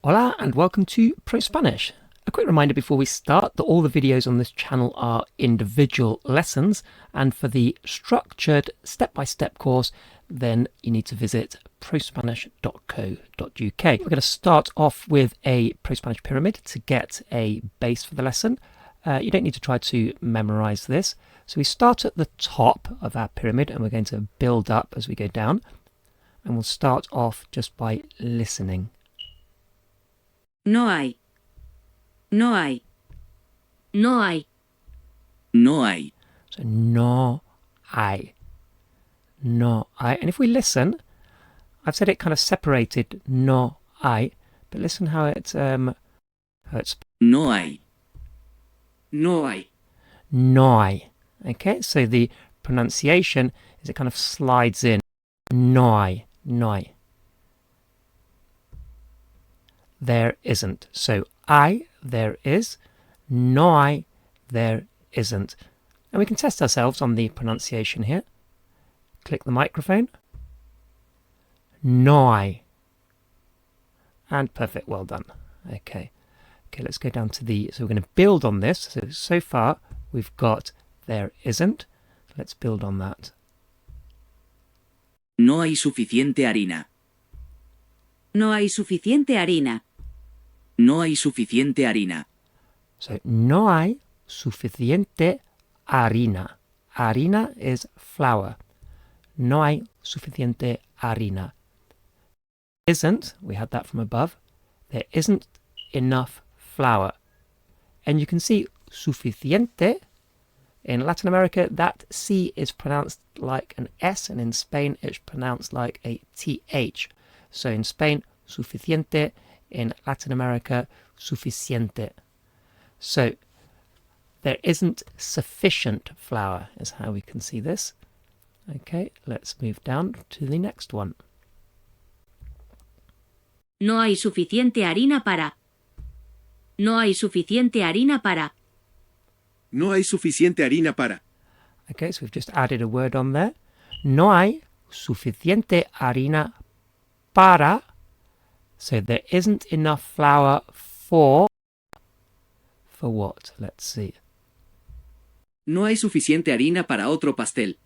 Hola and welcome to ProSpanish. A quick reminder before we start that all the videos on this channel are individual lessons, and for the structured step-by-step course then you need to visit prospanish.co.uk. We're going to start off with a ProSpanish pyramid to get a base for the lesson. You don't need to try to memorize this. So we start at the top of our pyramid and we're going to build up as we go down, and we'll start off just by listening. No hay. No hay. No hay. No hay. So no hay. No hay. And if we listen, I've said it kind of separated no hay, but listen how it's No hay. No hay. no hay. Okay, so the pronunciation is it kind of slides in. No hay. No hay. There isn't. So I, there is. No hay, there isn't. And we can test ourselves on the pronunciation here. Click the microphone. No hay. And perfect, well done. Okay, let's go down to so we're going to build on this. So far we've got there isn't. Let's build on that. No hay suficiente harina. No hay suficiente harina. No hay suficiente harina. So no hay suficiente harina. Harina is flour. No hay suficiente harina. Isn't, we had that from above, there isn't enough flour. And you can see suficiente, in Latin America that C is pronounced like an S, and in Spain it's pronounced like a TH. So in Spain, suficiente, in Latin America, suficiente. So there isn't sufficient flour is how we can see this. Okay, let's move down to the next one. No hay suficiente harina para. No hay suficiente harina para. No hay suficiente harina para. Okay, so we've just added a word on there. No hay suficiente harina para. So there isn't enough flour for what? Let's see. No hay suficiente harina para otro pastel.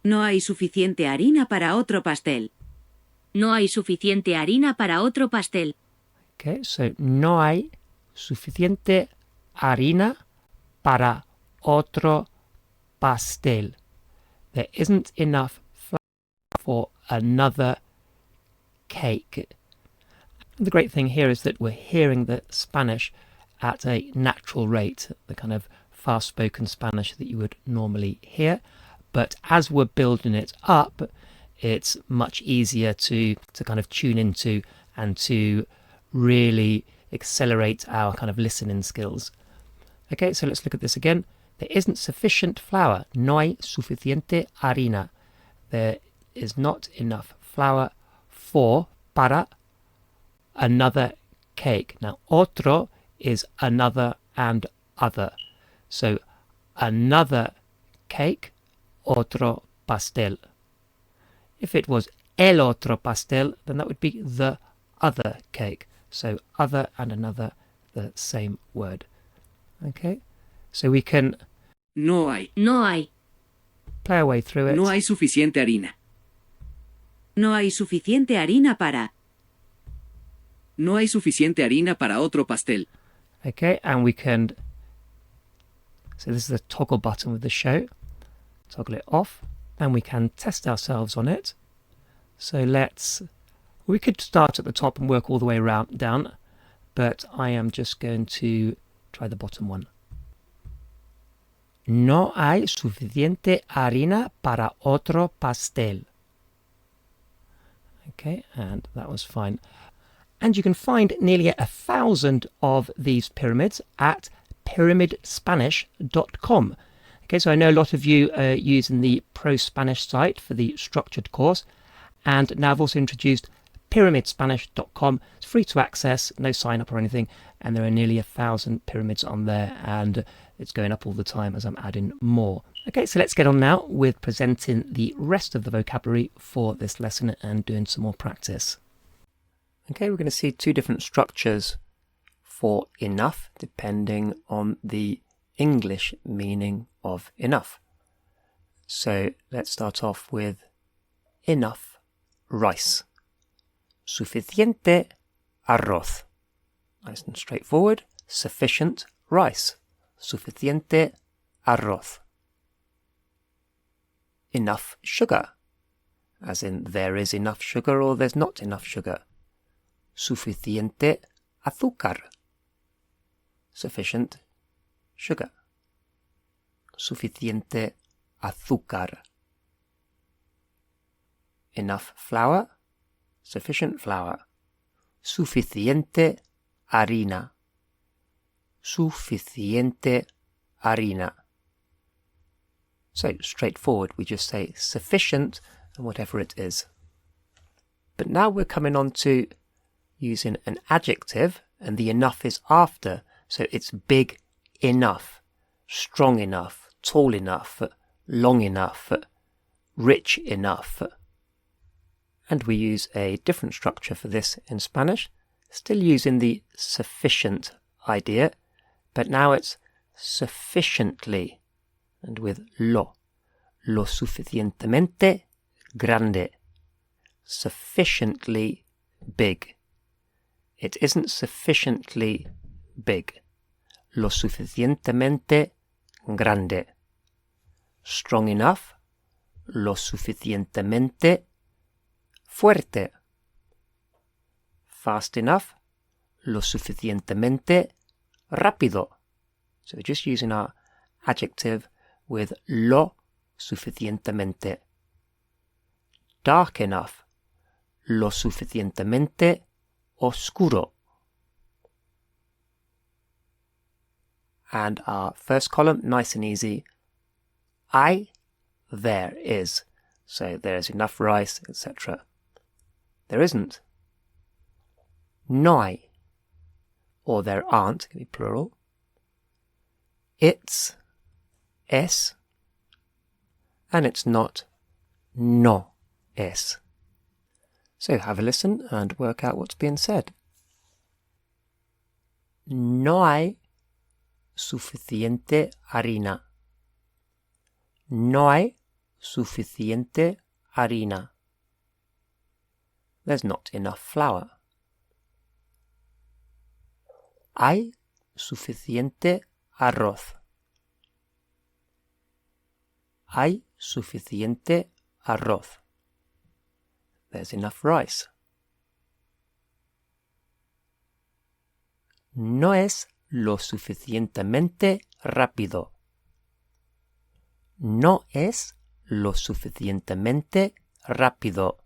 No hay suficiente harina para otro pastel. No hay suficiente harina para otro pastel. Okay, so no hay suficiente harina para otro pastel. There isn't enough flour for another cake. The great thing here is that we're hearing the Spanish at a natural rate, the kind of fast-spoken Spanish that you would normally hear. But as we're building it up, it's much easier to kind of tune into and to really accelerate our kind of listening skills. Okay, so let's look at this again. There isn't sufficient flour. No hay suficiente harina. There is not enough flour for, para, another cake. Now, otro is another and other. So, another cake, otro pastel. If it was el otro pastel, then that would be the other cake. So, other and another, the same word. Okay, so we can No hay. No hay. play our way through it. No hay suficiente harina. No hay suficiente harina para. No hay suficiente harina para otro pastel. Okay, and we can, so this is the toggle button with the show, toggle it off, and we can test ourselves on it. So we could start at the top and work all the way around down, but I am just going to try the bottom one. No hay suficiente harina para otro pastel. Okay, and that was fine. And you can find nearly 1,000 of these pyramids at pyramidspanish.com. Okay, so I know a lot of you are using the ProSpanish site for the structured course, and now I've also introduced pyramidspanish.com. It's free to access, no sign up or anything, and there are nearly 1,000 pyramids on there, and it's going up all the time as I'm adding more. Okay, so let's get on now with presenting the rest of the vocabulary for this lesson and doing some more practice. Okay, we're going to see two different structures for enough depending on the English meaning of enough. So let's start off with enough rice. Suficiente arroz. Nice and straightforward. Sufficient rice. Suficiente arroz. Enough sugar, as in there is enough sugar or there's not enough sugar. Suficiente azúcar. Sufficient sugar. Suficiente azúcar. Enough flour. Sufficient flour. Suficiente harina. Suficiente harina. So, straightforward, we just say sufficient and whatever it is. But now we're coming on to using an adjective, and the enough is after. So it's big enough, strong enough, tall enough, long enough, rich enough. And we use a different structure for this in Spanish, still using the sufficient idea, but now it's sufficiently, and with lo suficientemente grande, sufficiently big. It isn't sufficiently big, lo suficientemente grande. Strong enough, lo suficientemente fuerte. Fast enough, lo suficientemente rápido. So we're just using our adjective with lo suficientemente. Dark enough, lo suficientemente oscuro. And our first column, nice and easy. There is. So there is enough rice, etc. There isn't. No hay. Or there aren't, it can be plural. It's, es. And it's not, no es. So have a listen and work out what's being said. No hay suficiente harina. No hay suficiente harina. There's not enough flour. Hay suficiente arroz. Hay suficiente arroz. There's enough rice. No es lo suficientemente rápido. No es lo suficientemente rápido.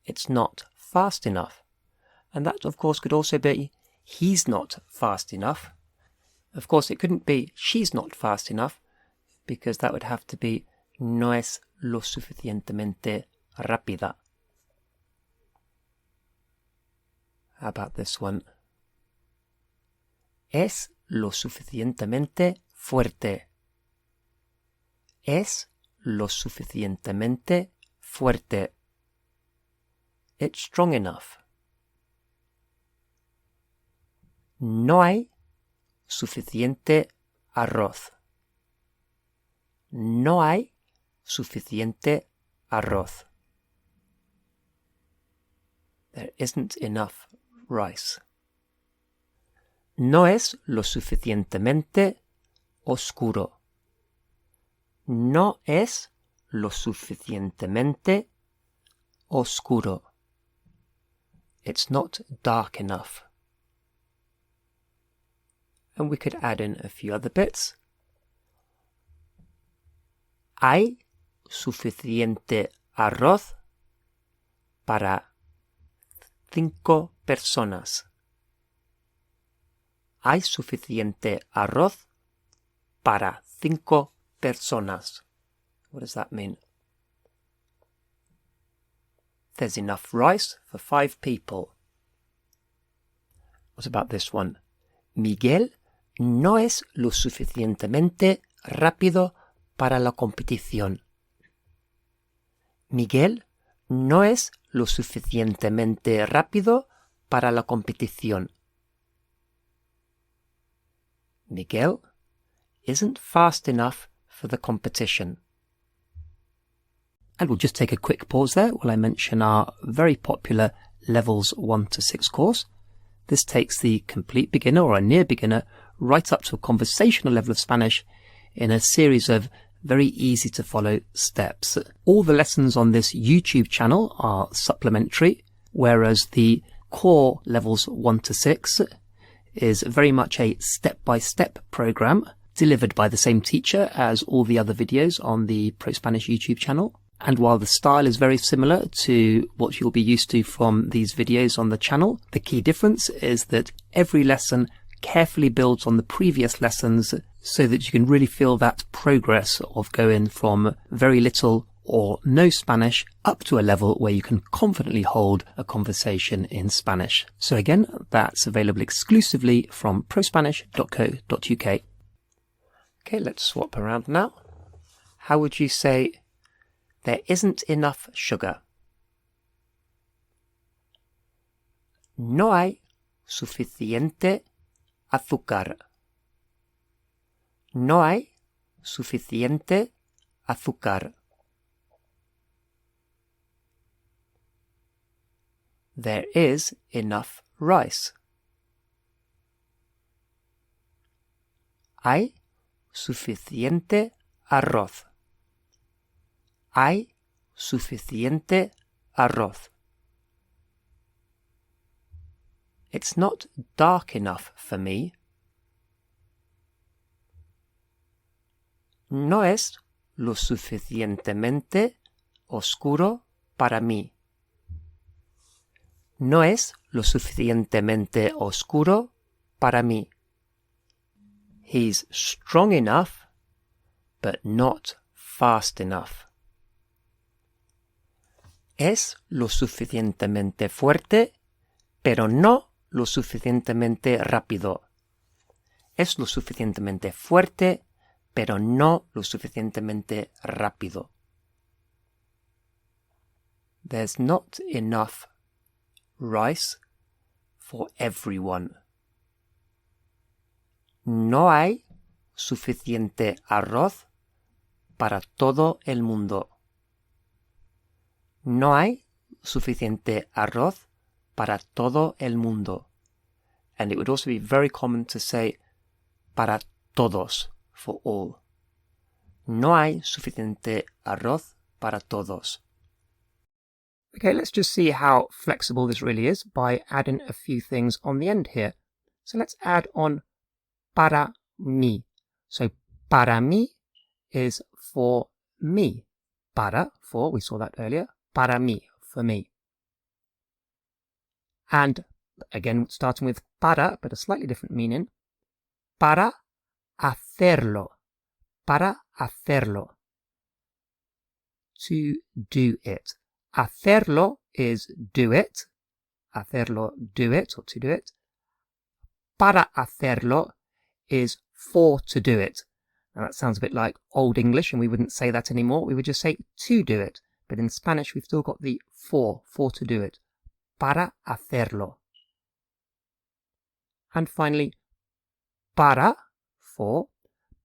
It's not fast enough. And that, of course, could also be he's not fast enough. Of course, it couldn't be she's not fast enough, because that would have to be no es lo suficientemente rápida. How about this one? Es lo suficientemente fuerte. Es lo suficientemente fuerte. It's strong enough. No hay suficiente arroz. No hay suficiente arroz. There isn't enough rice. No es lo suficientemente oscuro. No es lo suficientemente oscuro. It's not dark enough. And we could add in a few other bits. Hay suficiente arroz para 5 personas. Hay suficiente arroz para 5 personas. What does that mean? There's enough rice for 5 people. What about this one? Miguel no es lo suficientemente rápido para la competición. Miguel No es lo suficientemente rápido para la competición. Miguel isn't fast enough for the competition. And we'll just take a quick pause there while I mention our very popular Levels 1 to 6 course. This takes the complete beginner or a near beginner right up to a conversational level of Spanish in a series of very easy to follow steps. All the lessons on this YouTube channel are supplementary, whereas the core Levels 1 to 6 is very much a step-by-step program delivered by the same teacher as all the other videos on the ProSpanish YouTube channel. And while the style is very similar to what you'll be used to from these videos on the channel, the key difference is that every lesson carefully builds on the previous lessons so that you can really feel that progress of going from very little or no Spanish up to a level where you can confidently hold a conversation in Spanish. So again, that's available exclusively from prospanish.co.uk. Okay, let's swap around now. How would you say there isn't enough sugar? No hay suficiente azúcar. No hay suficiente azúcar. There is enough rice. Hay suficiente arroz. Hay suficiente arroz. It's not dark enough for me. No es lo suficientemente oscuro para mí. No es lo suficientemente oscuro para mí. He's strong enough, but not fast enough. Es lo suficientemente fuerte, pero no lo suficientemente rápido. Es lo suficientemente fuerte, pero no lo suficientemente rápido. There's not enough rice for everyone. No hay suficiente arroz para todo el mundo. No hay suficiente arroz para todo el mundo. And it would also be very common to say para todos, for all. No hay suficiente arroz para todos. Okay, let's just see how flexible this really is by adding a few things on the end here. So let's add on para mí. So para mí is for me. Para, for, we saw that earlier. Para mí, for me. And again, starting with para, but a slightly different meaning. Para hacerlo. Para hacerlo. To do it. Hacerlo is do it. Hacerlo, do it, or to do it. Para hacerlo is for to do it. Now that sounds a bit like Old English, and we wouldn't say that anymore. We would just say to do it. But in Spanish, we've still got the for to do it. Para hacerlo. And finally, para, for,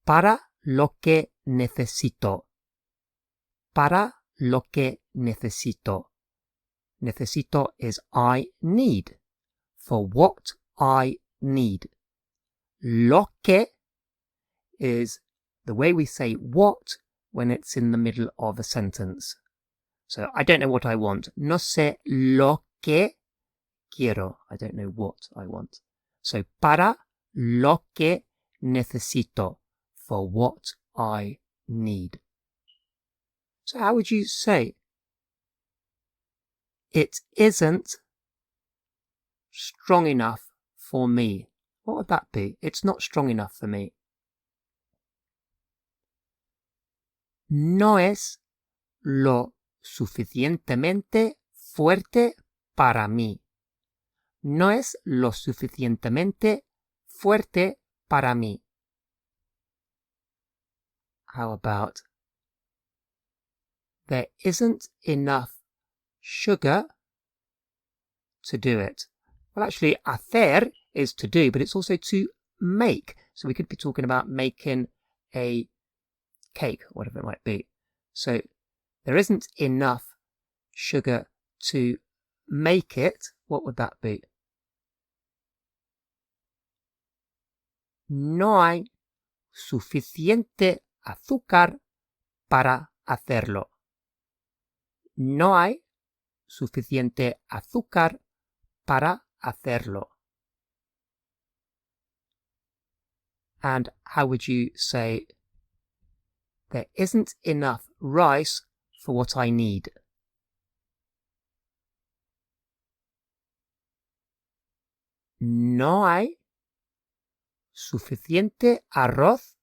para lo que necesito. Para lo que necesito. Necesito is I need. For what I need. Lo que is the way we say what when it's in the middle of a sentence. So I don't know what I want. No sé lo que quiero. I don't know what I want. So para lo que necesito. For what I need. So how would you say it isn't strong enough for me? What would that be? It's not strong enough for me. No es lo suficientemente fuerte para mí. No es lo suficientemente fuerte para mí. How about there isn't enough sugar to do it? Well, actually, hacer is to do, but it's also to make. So we could be talking about making a cake, whatever it might be. So there isn't enough sugar to make it. What would that be? No hay suficiente azúcar para hacerlo. No hay suficiente azúcar para hacerlo. And how would you say, there isn't enough rice for what I need? No hay suficiente arroz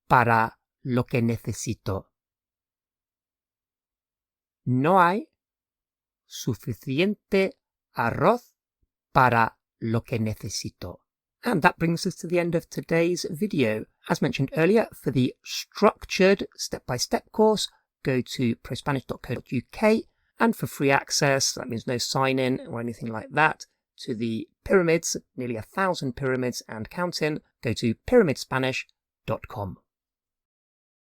para lo que necesito. No hay suficiente arroz para lo que necesito. And that brings us to the end of today's video. As mentioned earlier, for the structured step-by-step course, go to prospanish.co.uk, and for free access, that means no sign-in or anything like that, to the pyramids, nearly 1,000 pyramids and counting, go to pyramidspanish.com.